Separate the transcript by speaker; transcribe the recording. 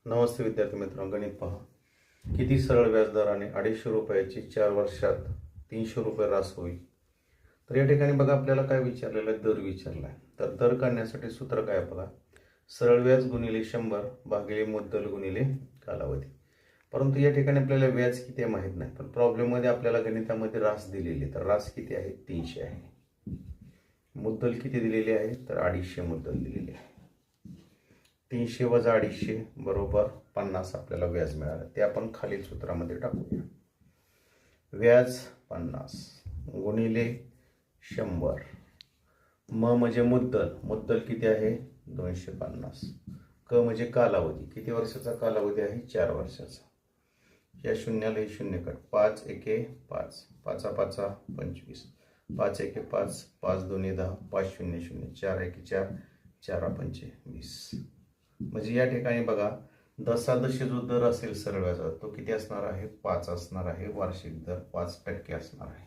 Speaker 1: नमस्ते विद्यार्थी मित्रांनो, गणित पहा. किती सरळ व्याजदराने 250 रुपयाची 4 वर्षात 300 रुपये रास होईल. तर या ठिकाणी बघा आपल्याला काय विचारलेलं आहे, दर विचारला आहे. तर दर काढण्यासाठी सूत्र काय बघा, सरळ व्याज गुणिले 100 भागिले मुद्दल गुणिले कालावधी. परंतु या ठिकाणी आपल्याला व्याज किती आहे माहीत नाही, पण प्रॉब्लेममध्ये आपल्याला गणितामध्ये रास दिलेली. तर रास किती आहे, 300 आहे. मुद्दल किती दिलेली आहे, तर 250 मुद्दल दिलेली आहे. 300 वजा 250 बरोबर 50 आपल्याला व्याज मिळालं. ते आपण खालील सूत्रामध्ये टाकूया. व्याज 50 गुणिले 100. म्हणजे मुद्दल किती आहे, 250. क म्हणजे कालावधी, किती वर्षाचा कालावधी आहे, 4 वर्षाचा. या शून्याला हे शून्य कट, 5 एके 5, 5 5 25, 5 एके 5, 5 2 10, 5 0 0, 4 एके 4, 4 5 20. म्हणजे या ठिकाणी बघा, दशादशी जो दर असेल सरळ व्याजाचा तो किती असणार आहे, 5 असणार आहे. वार्षिक दर 5% असणार आहे.